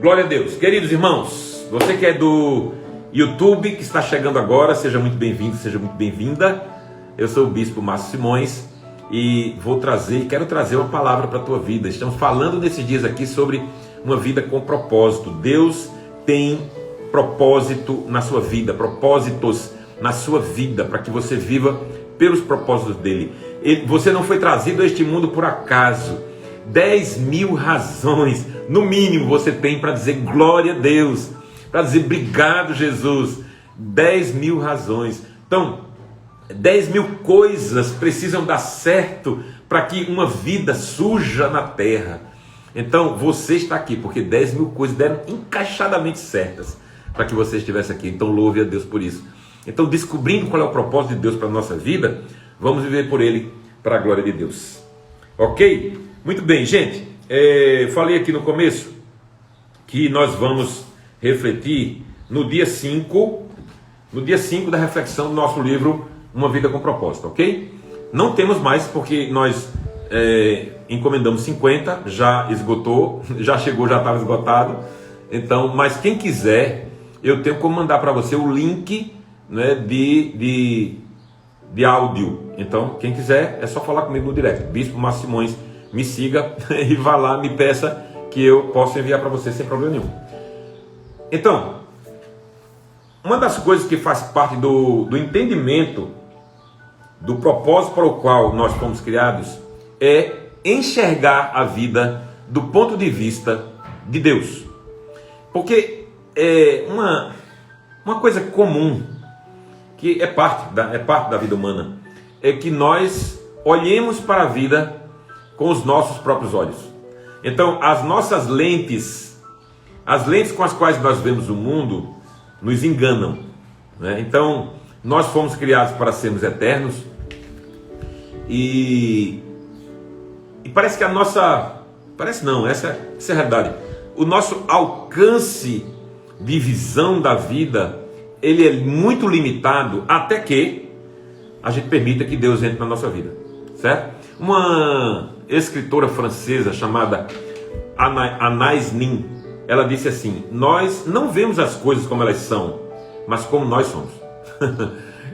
Glória a Deus. Queridos irmãos, você que é do YouTube, que está chegando agora, seja muito bem-vindo, seja muito bem-vinda. Eu sou o Bispo Márcio Simões e quero trazer uma palavra para a tua vida. Estamos falando nesses dias aqui sobre uma vida com propósito. Deus tem propósito na sua vida, propósitos na sua vida, para que você viva pelos propósitos dele. Você não foi trazido a este mundo por acaso. 10.000 razões, no mínimo, você tem para dizer glória a Deus, para dizer obrigado, Jesus. 10.000 razões. Então, 10.000 coisas precisam dar certo para que uma vida surja na terra. Então, você está aqui porque 10.000 coisas deram encaixadamente certas para que você estivesse aqui. Então, louve a Deus por isso. Então, descobrindo qual é o propósito de Deus para a nossa vida, vamos viver por ele, para a glória de Deus. Ok? Muito bem, gente. Falei aqui no começo que nós vamos refletir no dia 5 da reflexão do nosso livro Uma Vida com Propósito, ok? Não temos mais porque nós encomendamos 50, já esgotou, já chegou, já estava esgotado. Então, mas quem quiser, eu tenho como mandar para você o link, né, de áudio. Então, quem quiser, é só falar comigo no direct, Bispo Márcio Simões. Me siga e vá lá, me peça que eu possa enviar para você sem problema nenhum. Então, uma das coisas que faz parte do entendimento do propósito para o qual nós fomos criados é enxergar a vida do ponto de vista de Deus. Porque é uma coisa comum, que é parte da vida humana, é que nós olhemos para a vida com os nossos próprios olhos. Então, as nossas lentes, as lentes com as quais nós vemos o mundo, nos enganam, né? Então, nós fomos criados para sermos eternos e parece que essa é a realidade. O nosso alcance de visão da vida, ele é muito limitado até que a gente permita que Deus entre na nossa vida, certo? Uma escritora francesa chamada Anais Nin, ela disse assim: nós não vemos as coisas como elas são, mas como nós somos.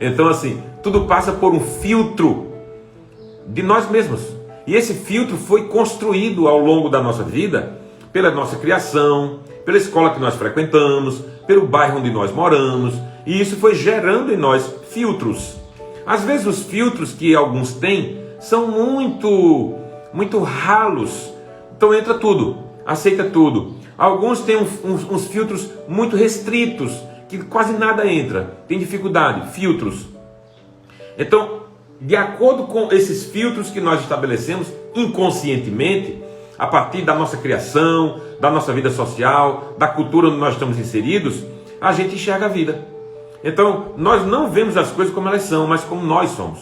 Então, assim, tudo passa por um filtro de nós mesmos, e esse filtro foi construído ao longo da nossa vida pela nossa criação, pela escola que nós frequentamos, pelo bairro onde nós moramos, e isso foi gerando em nós filtros. Às vezes os filtros que alguns têm são muito ralos, então entra tudo, aceita tudo. Alguns têm uns filtros muito restritos, que quase nada entra, tem dificuldade, filtros. Então, de acordo com esses filtros que nós estabelecemos inconscientemente, a partir da nossa criação, da nossa vida social, da cultura onde nós estamos inseridos, a gente enxerga a vida. Então, nós não vemos as coisas como elas são, mas como nós somos.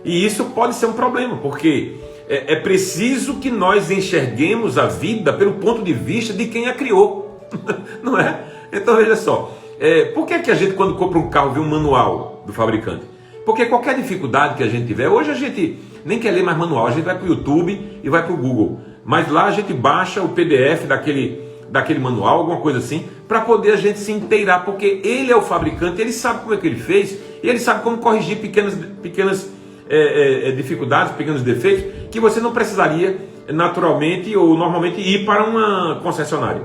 E isso pode ser um problema, porque é preciso que nós enxerguemos a vida pelo ponto de vista de quem a criou, não é? Então veja só, por que a gente, quando compra um carro, vê um manual do fabricante? Porque qualquer dificuldade que a gente tiver, hoje a gente nem quer ler mais manual, a gente vai para o YouTube e vai para o Google, mas lá a gente baixa o PDF daquele manual, alguma coisa assim, para poder a gente se inteirar, porque ele é o fabricante, ele sabe como é que ele fez, e ele sabe como corrigir pequenas dificuldades, pequenos defeitos, que você não precisaria naturalmente ou normalmente ir para uma concessionária.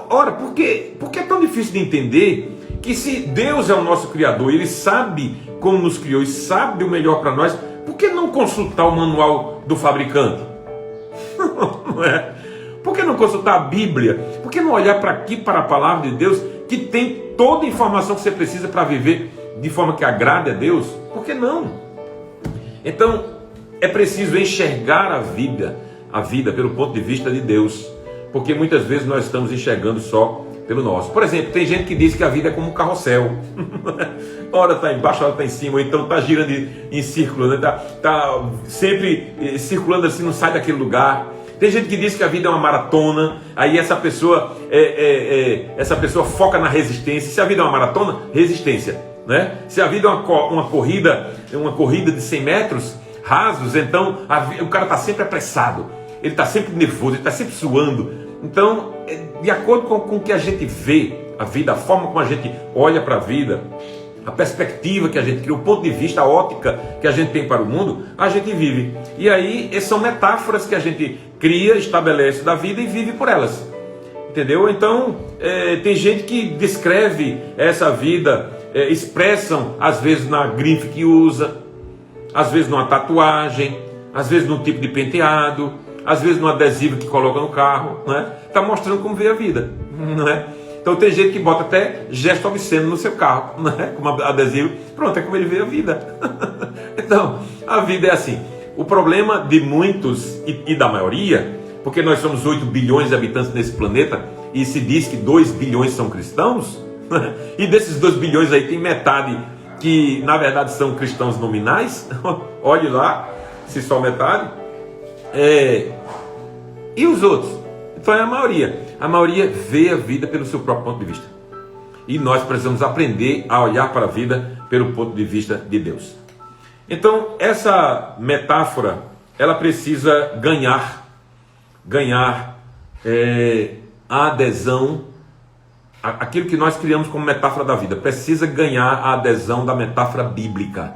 Ora, por que é tão difícil de entender que se Deus é o nosso Criador, Ele sabe como nos criou e sabe o melhor para nós, por que não consultar o manual do fabricante? Não é? Por que não consultar a Bíblia? Por que não olhar para aqui, para a palavra de Deus, que tem toda a informação que você precisa para viver de forma que agrade a Deus? Por que não? Então, é preciso enxergar a vida pelo ponto de vista de Deus, porque muitas vezes nós estamos enxergando só pelo nosso. Por exemplo, tem gente que diz que a vida é como um carrossel. Ora está embaixo, ora está em cima, ou então está girando em círculo, né? Tá sempre circulando assim, não sai daquele lugar. Tem gente que diz que a vida é uma maratona, aí essa pessoa foca na resistência. Se a vida é uma maratona, resistência, né? Se a vida é uma corrida de 100 metros rasos, então o cara está sempre apressado, ele está sempre nervoso, ele está sempre suando, Então, de acordo com o que a gente vê a vida, a forma como a gente olha para a vida, a perspectiva que a gente cria, o ponto de vista, a ótica que a gente tem para o mundo, a gente vive. E aí, são metáforas que a gente cria, estabelece da vida e vive por elas. Entendeu? Então, tem gente que descreve essa vida, expressam, às vezes na grife que usa, às vezes numa tatuagem, às vezes num tipo de penteado, às vezes num adesivo que coloca no carro, né? Está mostrando como vê a vida, não é? Então tem gente que bota até gesto obsceno no seu carro, né? Como adesivo, pronto, é como ele vê a vida. Então, a vida é assim. O problema de muitos e da maioria, porque nós somos 8 bilhões de habitantes nesse planeta, e se diz que 2 bilhões são cristãos, né? E desses 2 bilhões aí tem metade que na verdade são cristãos nominais, olhe lá, se só metade, e os outros? Então é a maioria vê a vida pelo seu próprio ponto de vista, e nós precisamos aprender a olhar para a vida pelo ponto de vista de Deus. Então essa metáfora, ela precisa ganhar a adesão. Aquilo que nós criamos como metáfora da vida precisa ganhar a adesão da metáfora bíblica.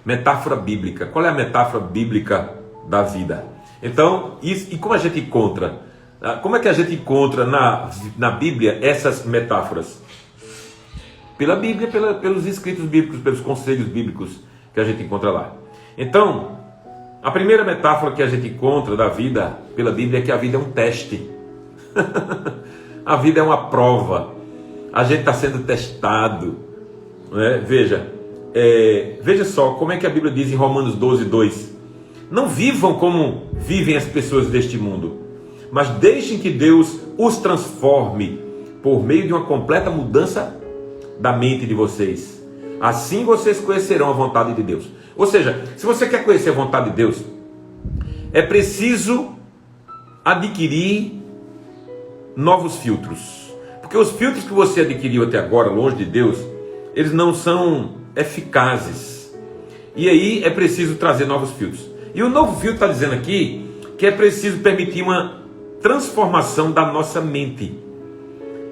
Metáfora bíblica. Qual é a metáfora bíblica da vida? Então, e como a gente encontra? Como é que a gente encontra na Bíblia essas metáforas? Pela Bíblia, pelos escritos bíblicos, pelos conselhos bíblicos que a gente encontra lá. Então, a primeira metáfora que a gente encontra da vida pela Bíblia é que a vida é um teste. A vida é uma prova. A gente está sendo testado, né? Veja só como é que a Bíblia diz em Romanos 12:2: não vivam como vivem as pessoas deste mundo, mas deixem que Deus os transforme por meio de uma completa mudança da mente de vocês. Assim vocês conhecerão a vontade de Deus. Ou seja, se você quer conhecer a vontade de Deus, é preciso adquirir novos filtros. Porque os filtros que você adquiriu até agora, longe de Deus, eles não são eficazes. E aí é preciso trazer novos filtros. E o novo filtro está dizendo aqui que é preciso permitir uma transformação da nossa mente.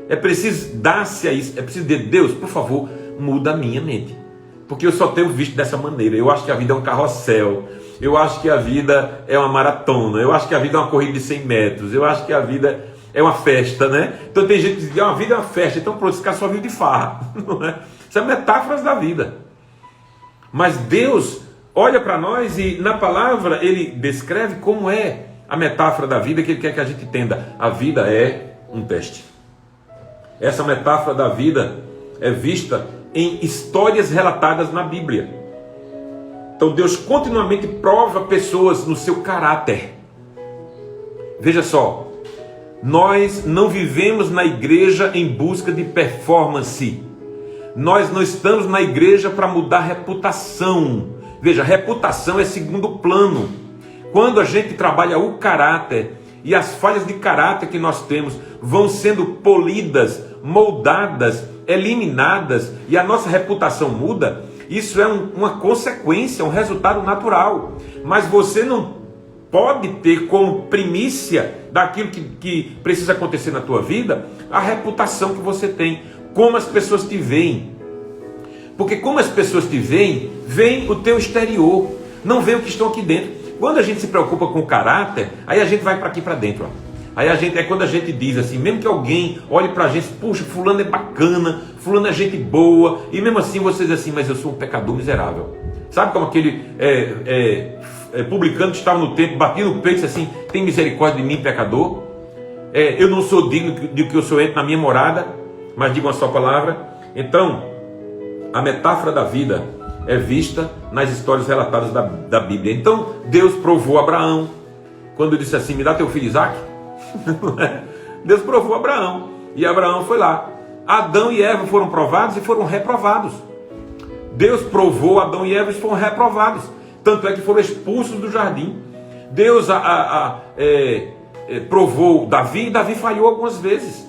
É preciso dar-se a isso. É preciso dizer: Deus, por favor, muda a minha mente. Porque eu só tenho visto dessa maneira. Eu acho que a vida é um carrossel. Eu acho que a vida é uma maratona. Eu acho que a vida é uma corrida de 100 metros. Eu acho que a vida é uma festa, né? Então tem gente que diz: a vida é uma festa. Então pronto, esse cara só vive de farra. Não é? São metáforas da vida. Mas Deus olha para nós e na palavra Ele descreve como é a metáfora da vida que Ele quer que a gente entenda. A vida é um teste. Essa metáfora da vida é vista em histórias relatadas na Bíblia. Então Deus continuamente prova pessoas no seu caráter. Veja só, nós não vivemos na igreja em busca de performance. Nós não estamos na igreja para mudar reputação. Veja, reputação é segundo plano. Quando a gente trabalha o caráter e as falhas de caráter que nós temos vão sendo polidas, moldadas, eliminadas e a nossa reputação muda, isso é uma consequência, um resultado natural. Mas você não pode ter como primícia daquilo que precisa acontecer na tua vida a reputação que você tem, como as pessoas te veem. Porque como as pessoas te veem, vem o teu exterior, não vê o que estão aqui dentro. Quando a gente se preocupa com o caráter, aí a gente vai para aqui para dentro, ó. Aí é quando a gente diz assim, mesmo que alguém olhe para a gente: puxa, fulano é bacana, fulano é gente boa, e mesmo assim você diz assim: mas eu sou um pecador miserável. Sabe como aquele publicano que estava no templo, batia no peito e disse assim: tem misericórdia de mim, pecador? Eu não sou digno de que eu sou entre na minha morada, mas digo uma só palavra. Então, a metáfora da vida é vista nas histórias relatadas da Bíblia. Então, Deus provou Abraão, quando disse assim: me dá teu filho Isaque. Deus provou Abraão, e Abraão foi lá. Adão e Eva foram provados e foram reprovados. Deus provou Adão e Eva e foram reprovados. Tanto é que foram expulsos do jardim. Deus provou Davi, e Davi falhou algumas vezes.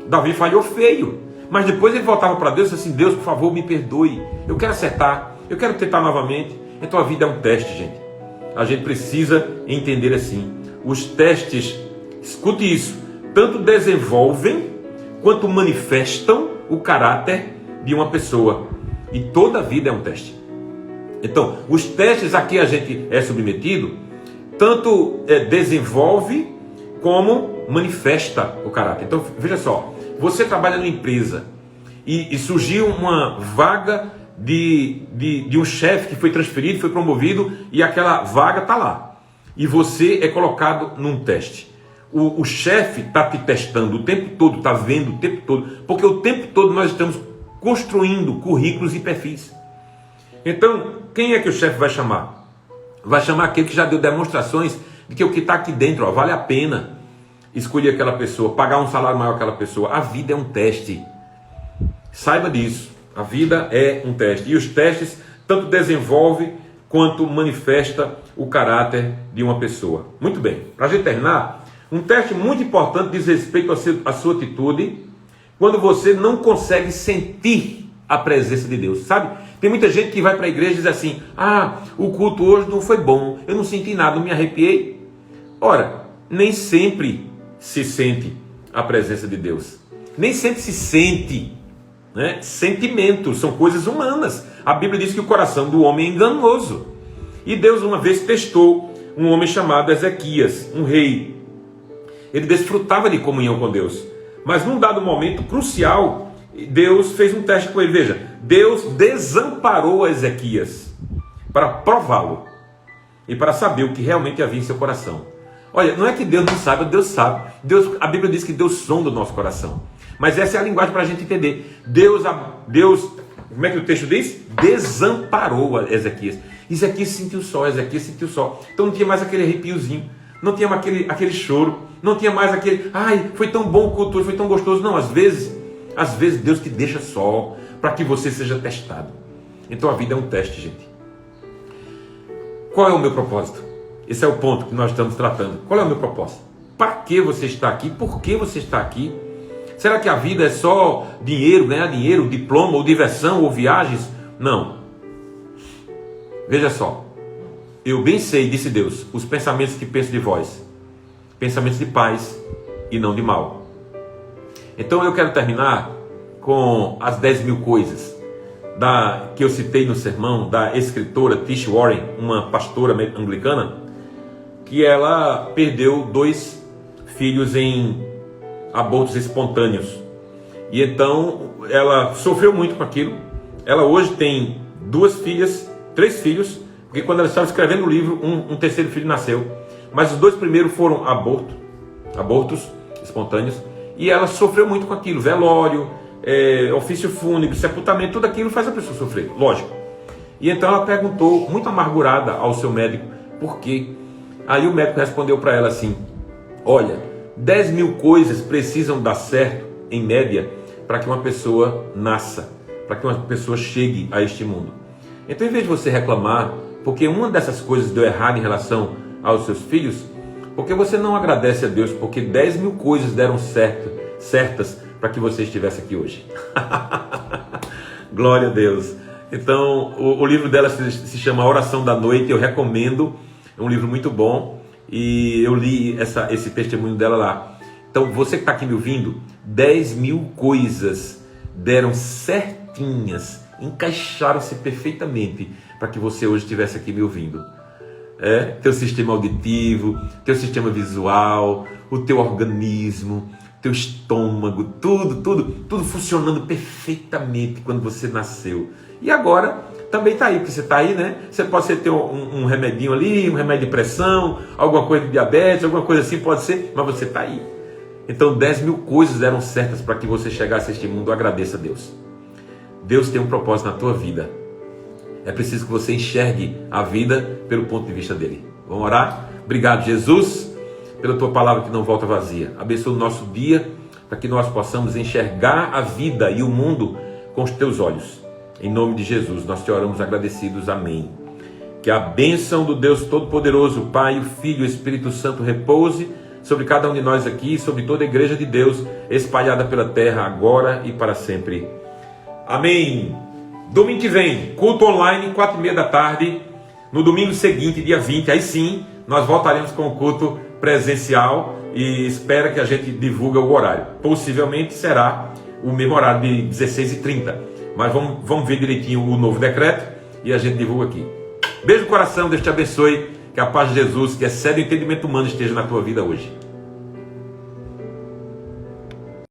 Davi falhou feio. Mas depois ele voltava para Deus e disse assim: Deus, por favor, me perdoe. Eu quero acertar, eu quero tentar novamente. Então a vida é um teste, gente. A gente precisa entender assim: os testes escute isso, tanto desenvolvem quanto manifestam o caráter de uma pessoa. E toda a vida é um teste. Então, os testes a que a gente é submetido, tanto desenvolve como manifesta o caráter. Então, veja só, você trabalha numa empresa e surgiu uma vaga de um chefe que foi transferido, foi promovido, e aquela vaga está lá. E você é colocado num teste. O chefe está te testando o tempo todo, está vendo o tempo todo, porque o tempo todo nós estamos construindo currículos e perfis. Então, quem é que o chefe vai chamar? Vai chamar aquele que já deu demonstrações de que o que está aqui dentro, vale a pena escolher aquela pessoa, pagar um salário maior àquela pessoa. A vida é um teste. Saiba disso. A vida é um teste. E os testes tanto desenvolvem quanto manifesta o caráter de uma pessoa. Muito bem. Para a gente terminar, um teste muito importante diz respeito à sua atitude quando você não consegue sentir a presença de Deus. Sabe? Tem muita gente que vai para a igreja e diz assim: o culto hoje não foi bom, eu não senti nada, não me arrepiei. Ora, nem sempre se sente a presença de Deus. Nem sempre se sente, né? Sentimentos são coisas humanas. A Bíblia diz que o coração do homem é enganoso. E Deus uma vez testou um homem chamado Ezequias, um rei. Ele desfrutava de comunhão com Deus. Mas num dado momento crucial, Deus fez um teste com ele. Veja, Deus desamparou Ezequias para prová-lo e para saber o que realmente havia em seu coração. Olha, não é que Deus não sabe, Deus sabe. A Bíblia diz que Deus sonda o nosso coração. Mas essa é a linguagem para a gente entender. Deus, como é que o texto diz? Desamparou Ezequias. Ezequias sentiu só, Ezequias sentiu só. Então não tinha mais aquele arrepiozinho, não tinha mais aquele choro, não tinha mais aquele, foi tão bom o culto, foi tão gostoso. Não, às vezes Deus te deixa só, para que você seja testado. Então a vida é um teste, gente. Qual é o meu propósito? Esse é o ponto que nós estamos tratando. Qual é o meu propósito? Para que você está aqui? Por que você está aqui? Será que a vida é só dinheiro, ganhar dinheiro, diploma, ou diversão, ou viagens? Não. Veja só. Eu bem sei, disse Deus, os pensamentos que penso de vós. Pensamentos de paz e não de mal. Então eu quero terminar com as 10.000 coisas que eu citei no sermão da escritora Tish Warren, uma pastora anglicana, que ela perdeu 2 filhos em abortos espontâneos. E então ela sofreu muito com aquilo. Ela hoje tem 3 filhos, porque quando ela estava escrevendo o livro, um terceiro filho nasceu. Mas os 2 primeiros foram abortos espontâneos. E ela sofreu muito com aquilo. Velório, ofício fúnebre, sepultamento, tudo aquilo faz a pessoa sofrer, lógico. E então ela perguntou, muito amargurada, ao seu médico, por quê? Aí o médico respondeu para ela assim: olha, 10.000 coisas precisam dar certo, em média, para que uma pessoa nasça, para que uma pessoa chegue a este mundo. Então, em vez de você reclamar, porque uma dessas coisas deu errado em relação aos seus filhos, porque você não agradece a Deus, porque 10.000 coisas deram certas para que você estivesse aqui hoje. Glória a Deus. Então, o livro dela se chama Oração da Noite, eu recomendo. É um livro muito bom e eu li esse testemunho dela lá. Então, você que está aqui me ouvindo, 10.000 coisas deram certinhas, encaixaram-se perfeitamente para que você hoje estivesse aqui me ouvindo. Teu sistema auditivo, teu sistema visual, o teu organismo, teu estômago, tudo funcionando perfeitamente quando você nasceu. E agora também está aí, porque você está aí, né? Você pode ter um remedinho ali, um remédio de pressão, alguma coisa de diabetes, alguma coisa assim, pode ser, mas você está aí. Então 10.000 coisas deram certas para que você chegasse a este mundo. Agradeça a Deus. Deus tem um propósito na tua vida. É preciso que você enxergue a vida pelo ponto de vista dele. Vamos orar? Obrigado, Jesus, pela tua palavra que não volta vazia. Abençoa o nosso dia para que nós possamos enxergar a vida e o mundo com os teus olhos. Em nome de Jesus, nós te oramos agradecidos. Amém. Que a bênção do Deus Todo-Poderoso, o Pai, o Filho e o Espírito Santo repouse sobre cada um de nós aqui, sobre toda a igreja de Deus espalhada pela terra, agora e para sempre. Amém. Domingo que vem, culto online, 4h30 da tarde. No domingo seguinte, dia 20, aí sim, nós voltaremos com o culto presencial. e espera que a gente divulgue o horário. Possivelmente será o mesmo horário de 16h30, mas vamos ver direitinho o novo decreto e a gente divulga aqui. Beijo no coração, Deus te abençoe, que a paz de Jesus, que excede o entendimento humano, esteja na tua vida hoje.